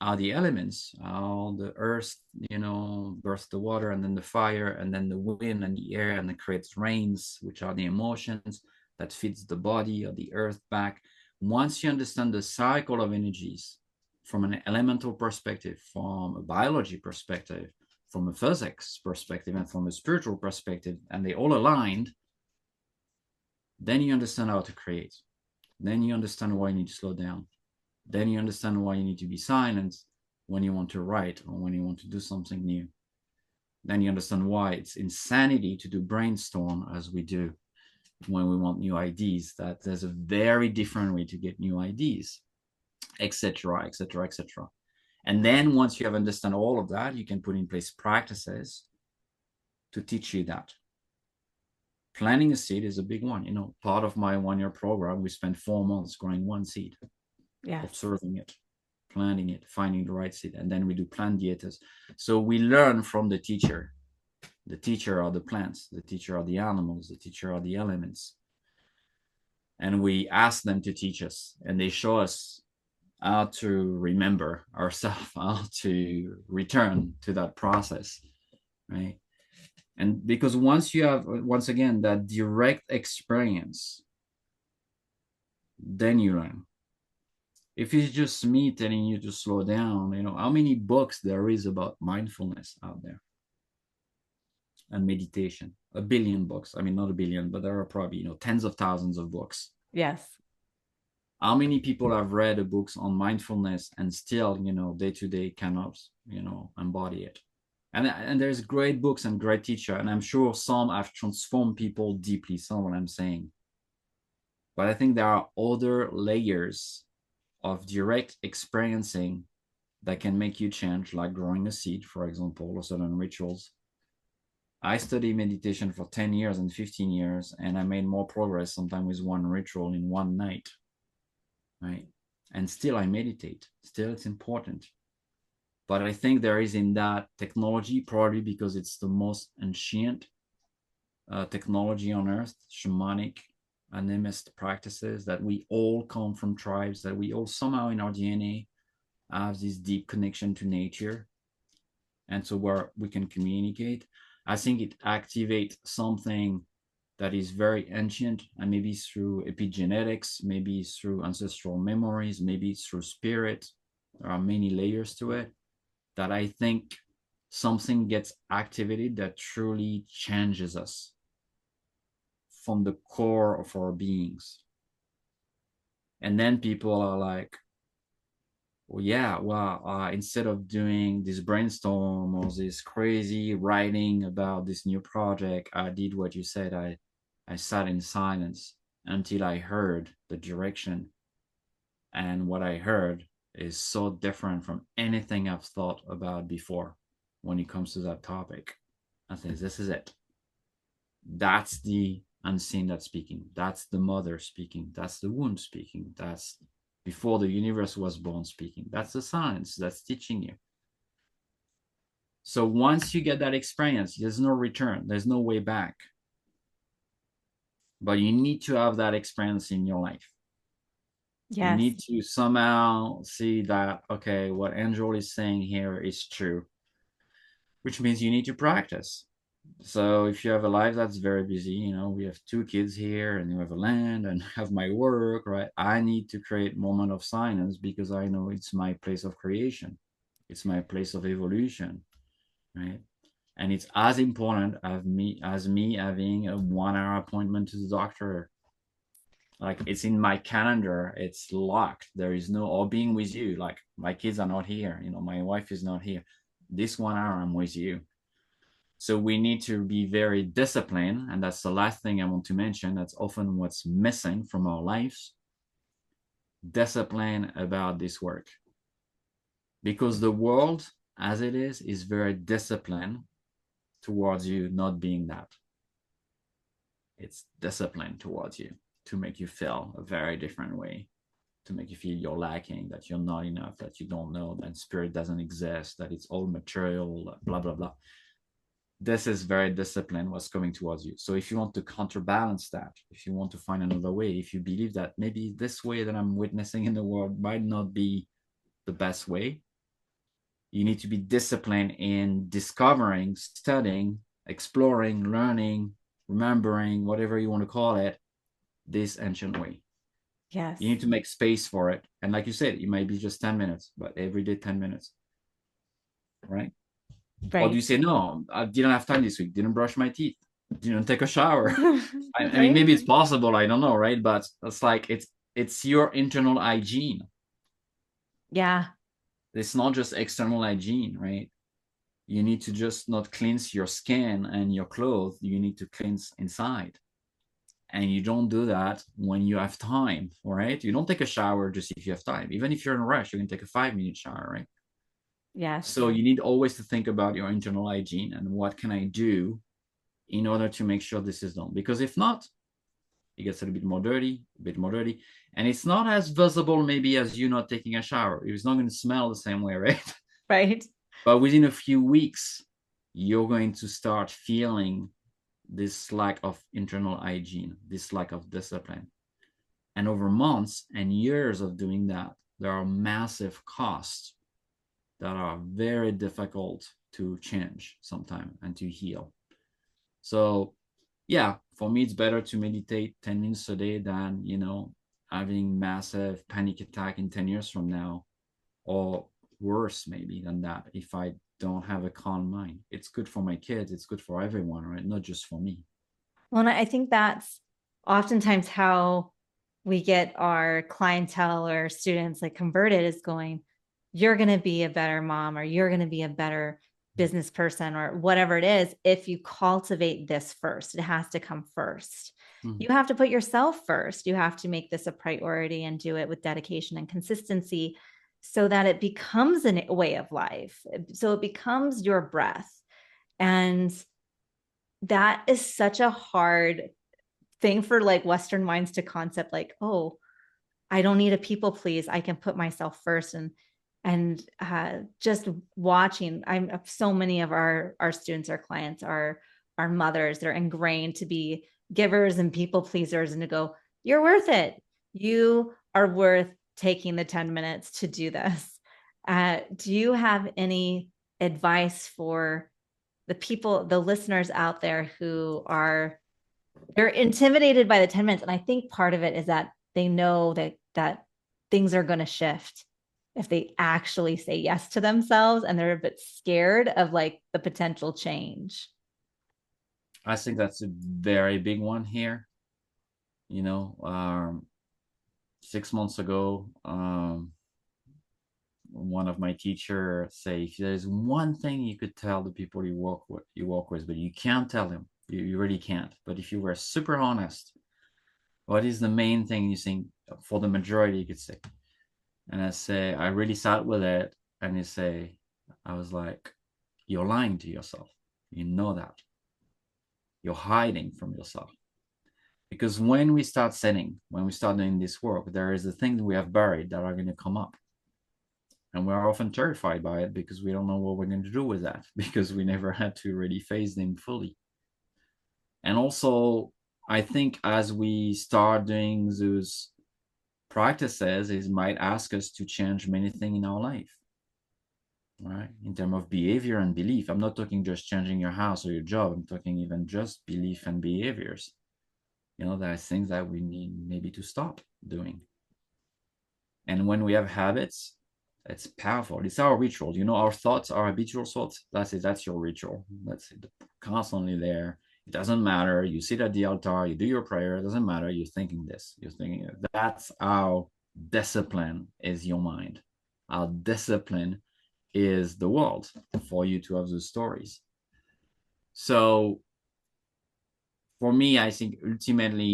how the elements, how the earth, you know, births the water, and then the fire, and then the wind and the air, and it creates rains, which are the emotions that feeds the body or the earth back. Once you understand the cycle of energies from an elemental perspective, from a biology perspective, from a physics perspective, and from a spiritual perspective, and they all aligned, then you understand how to create. Then you understand why you need to slow down. Then you understand why you need to be silent when you want to write or when you want to do something new. Then you understand why it's insanity to do brainstorm as we do when we want new ideas, that there's a very different way to get new ideas, etc., etc., etc. And then once you have understand all of that, you can put in place practices to teach you that. Planting a seed is a big one. You know, part of my 1 year program, we spent 4 months growing one seed, observing it, planting it, finding the right seed, and then we do plant dietas. So we learn from the teacher. The teacher are the plants, the teacher are the animals, the teacher are the elements. And we ask them to teach us, and they show us how to remember ourselves, how to return to that process, right? And because once you have, once again, that direct experience, then you learn. If it's just me telling you to slow down, you know, how many books there is about mindfulness out there and meditation? A billion books. I mean, not a billion, but there are probably, you know, tens of thousands of books. Yes. How many people have read the books on mindfulness and still, you know, day to day cannot, you know, embody it? And there's great books and great teacher, and I'm sure some have transformed people deeply, some of what I'm saying. But I think there are other layers of direct experiencing that can make you change, like growing a seed, for example, or certain rituals. I studied meditation for 10 years and 15 years, and I made more progress sometimes with one ritual in one night, right? And still I meditate. Still, it's important. But I think there is in that technology, probably because it's the most ancient technology on earth, shamanic, animist practices, that we all come from tribes, that we all somehow in our DNA have this deep connection to nature. And so where we can communicate, I think it activates something that is very ancient, and maybe through epigenetics, maybe through ancestral memories, maybe through spirit. There are many layers to it, that I think something gets activated that truly changes us from the core of our beings. And then people are like, well, yeah, well, instead of doing this brainstorm or this crazy writing about this new project, I did what you said. I sat in silence until I heard the direction. And what I heard is so different from anything I've thought about before when it comes to that topic. I think this is it. That's the unseen that's speaking. That's the mother speaking. That's the womb speaking. That's before the universe was born speaking. That's the science that's teaching you. So once you get that experience, there's no return. There's no way back. But you need to have that experience in your life. You Yes. need to somehow see that, okay, what Angel is saying here is true, which means you need to practice. So if you have a life that's very busy, we have two kids here and you have a land and have my work, right? I need to create moment of silence because I know it's my place of creation. It's my place of evolution, right? And it's as important as me having a 1 hour appointment to the doctor. Like it's in my calendar, it's locked. There is no or being with you. Like my kids are not here, my wife is not here. This 1 hour I'm with you. So we need to be very disciplined. And that's the last thing I want to mention. That's often what's missing from our lives. Discipline about this work. Because the world, as it is very disciplined towards you not being that. It's discipline towards you to make you feel a very different way, to make you feel you're lacking, that you're not enough, that you don't know, that spirit doesn't exist, that it's all material, blah, blah, blah. This is very disciplined what's coming towards you. So if you want to counterbalance that, if you want to find another way, if you believe that maybe this way that I'm witnessing in the world might not be the best way, you need to be disciplined in discovering, studying, exploring, learning, remembering, whatever you want to call it, this ancient way. Yes. You need to make space for it. And like you said, it might be just 10 minutes, but every day 10 minutes. Right? Or do you Right. say, no, I didn't have time this week, didn't brush my teeth, didn't take a shower? I mean, Right. maybe it's possible, I don't know, right? But it's like it's your internal hygiene. Yeah. It's not just external hygiene, right? You need to just not cleanse your skin and your clothes. You need to cleanse inside. And you don't do that when you have time, right? You don't take a shower just if you have time. Even if you're in a rush, you can take a 5-minute shower, right? Yes. So you need always to think about your internal hygiene and what can I do in order to make sure this is done. Because if not, it gets a little bit more dirty, a bit more dirty. And it's not as visible maybe as you not taking a shower. It's not going to smell the same way, right? Right. But within a few weeks, you're going to start feeling this lack of internal hygiene, this lack of discipline. And over months and years of doing that, there are massive costs that are very difficult to change sometimes and to heal. So, yeah, for me, it's better to meditate 10 minutes a day than, having massive panic attack in 10 years from now, or worse, maybe than that, if I don't have a calm mind. It's good for my kids, it's good for everyone, right? Not just for me. Well, and I think that's oftentimes how we get our clientele or students like converted is going, you're going to be a better mom or you're going to be a better business person or whatever it is. If you cultivate this first, it has to come first. Mm-hmm. You have to put yourself first. You have to make this a priority and do it with dedication and consistency so that it becomes a way of life. So it becomes your breath. And that is such a hard thing for like Western minds to concept, like, oh, I don't need a people please. I can put myself first. And just watching, I'm so many of our students, our clients are mothers. They're ingrained to be givers and people pleasers and to go, you're worth it. You are worth taking the 10 minutes to do this. Do you have any advice for the people, the listeners out there who are they're intimidated by the 10 minutes? And I think part of it is that they know that things are going to shift if they actually say yes to themselves, and they're a bit scared of like the potential change. I think that's a very big one here. You know, 6 months ago, one of my teachers say, if there's one thing you could tell the people you work with, but you can't tell them, you really can't. But if you were super honest, what is the main thing you think for the majority you could say? And I say, I really sat with it, and you say, I was like, you're lying to yourself. You know that. You're hiding from yourself. Because when we start doing this work, there is the things we have buried that are going to come up. And we're often terrified by it because we don't know what we're going to do with that, because we never had to really face them fully. And also, I think as we start doing those practices is might ask us to change many things in our life, right? In terms of behavior and belief. I'm not talking just changing your house or your job. I'm talking even just belief and behaviors. There are things that we need maybe to stop doing. And when we have habits, it's powerful. It's our ritual. Our thoughts are habitual thoughts. That's it. That's your ritual. That's it. Constantly there. It doesn't matter. You sit at the altar, you do your prayer. It doesn't matter. You're thinking this. You're thinking it. That's how discipline is your mind. Our discipline is the world for you to have those stories. So for me, I think ultimately,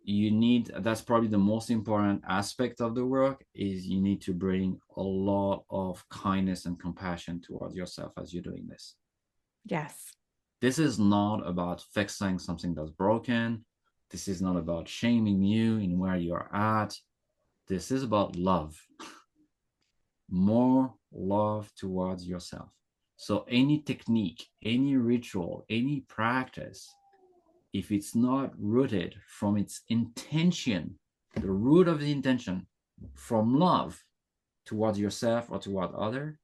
you need, that's probably the most important aspect of the work, is you need to bring a lot of kindness and compassion towards yourself as you're doing this. Yes. This is not about fixing something that's broken. This is not about shaming you in where you're at. This is about love. More love towards yourself. So any technique, any ritual, any practice, if it's not rooted from its intention, the root of the intention from love towards yourself or toward other,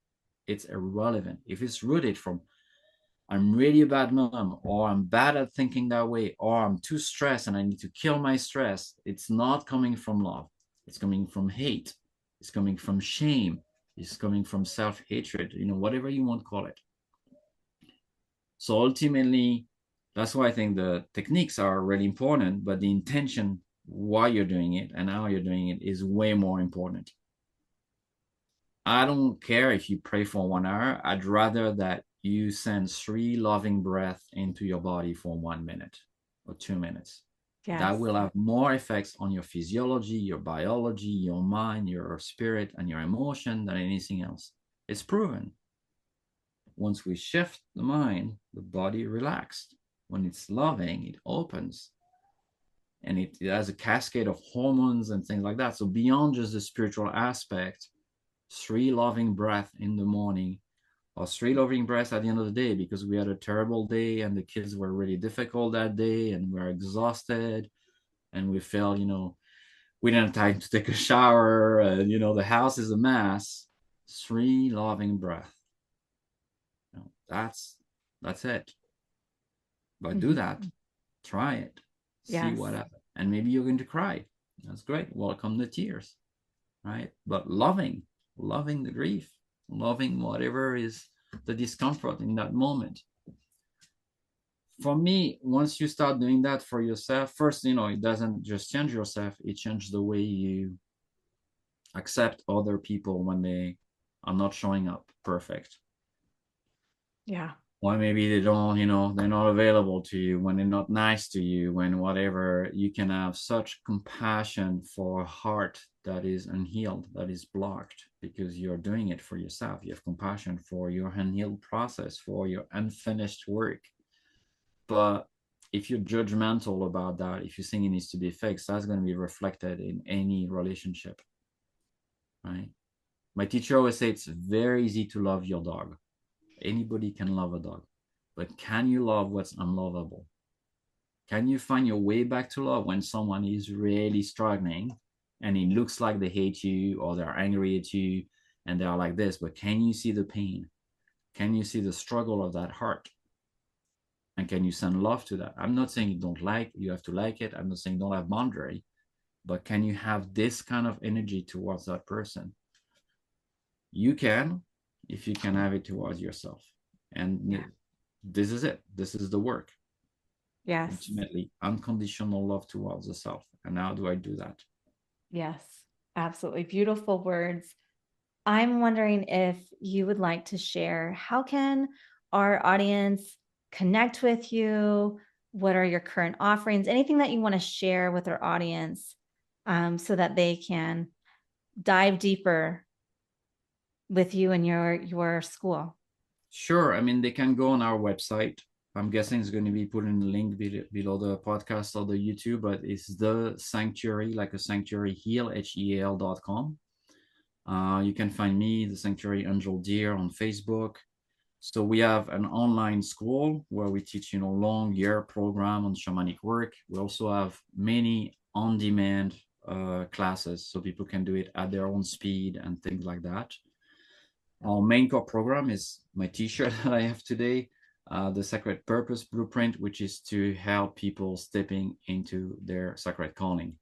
it's irrelevant. If it's rooted from I'm really a bad mom, or I'm bad at thinking that way, or I'm too stressed and I need to kill my stress, it's not coming from love. It's coming from hate. It's coming from shame. It's coming from self-hatred, whatever you want to call it. So ultimately, that's why I think the techniques are really important, but the intention, why you're doing it and how you're doing it, is way more important. I don't care if you pray for 1 hour. I'd rather that you send 3 loving breaths into your body for 1 minute or 2 minutes. Yes. That will have more effects on your physiology, your biology, your mind, your spirit, and your emotion than anything else. It's proven. Once we shift the mind, the body relaxed. When it's loving, it opens. And it has a cascade of hormones and things like that. So beyond just the spiritual aspect, 3 loving breaths in the morning or 3 loving breaths at the end of the day, because we had a terrible day and the kids were really difficult that day and we're exhausted and we felt, we didn't have time to take a shower and, the house is a mess. 3 loving breaths. That's it. But do that. Try it. See what happens. And maybe you're going to cry. That's great. Welcome the tears. Right? But loving the grief, loving whatever is the discomfort in that moment. For me, once you start doing that for yourself, first, it doesn't just change yourself, it changes the way you accept other people when they are not showing up perfect. Yeah. Or maybe they don't, they're not available to you, when they're not nice to you, when whatever. You can have such compassion for a heart that is unhealed, that is blocked, because you're doing it for yourself. You have compassion for your unhealed process, for your unfinished work. But if you're judgmental about that, if you think it needs to be fixed, that's going to be reflected in any relationship, right? My teacher always said it's very easy to love your dog. Anybody can love a dog, but can you love what's unlovable? Can you find your way back to love when someone is really struggling and it looks like they hate you or they're angry at you and they're like this, but can you see the pain? Can you see the struggle of that heart? And can you send love to that? I'm not saying you have to like it. I'm not saying don't have boundary, but can you have this kind of energy towards that person? You can, if you can have it towards yourself. And this is it. This is the work. Yes. Ultimately, unconditional love towards the self. And how do I do that? Yes, absolutely. Beautiful words. I'm wondering if you would like to share, how can our audience connect with you? What are your current offerings? Anything that you want to share with our audience, so that they can dive deeper with you and your school? Sure. I mean, they can go on our website. I'm guessing it's going to be put in the link below the podcast or the YouTube, but it's the sanctuary, like a sanctuary heal, HEAL.com. You can find me, the Sanctuary Angell Deer, on Facebook. So we have an online school where we teach, long year program on shamanic work. We also have many on-demand classes, so people can do it at their own speed and things like that. Our main core program is my t-shirt that I have today, the Sacred Purpose Blueprint, which is to help people stepping into their sacred calling.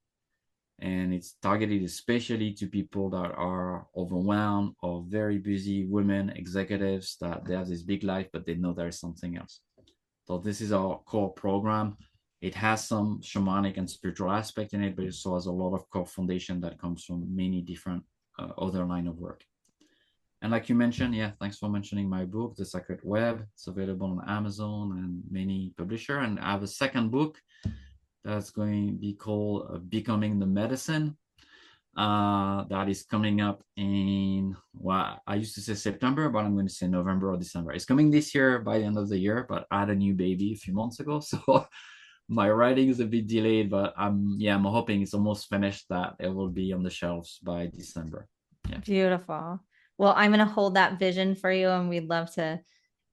And it's targeted especially to people that are overwhelmed or very busy women, executives, that they have this big life, but they know there's something else. So this is our core program. It has some shamanic and spiritual aspect in it, but it also has a lot of core foundation that comes from many different other line of work. And like you mentioned, yeah, thanks for mentioning my book, The Sacred Web. It's available on Amazon and many publisher. And I have a second book that's going to be called Becoming the Medicine. That is coming up in, well, I used to say September, but I'm going to say November or December. It's coming this year by the end of the year, but I had a new baby a few months ago. So my writing is a bit delayed, but I'm hoping it's almost finished, that it will be on the shelves by December. Yeah. Beautiful. Well, I'm going to hold that vision for you, and we'd love to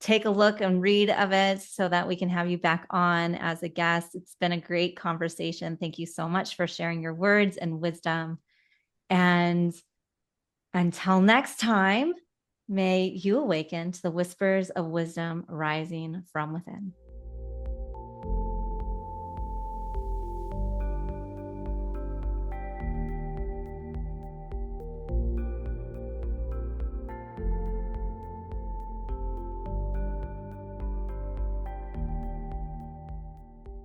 take a look and read of it so that we can have you back on as a guest. It's been a great conversation. Thank you so much for sharing your words and wisdom. And until next time, may you awaken to the whispers of wisdom rising from within.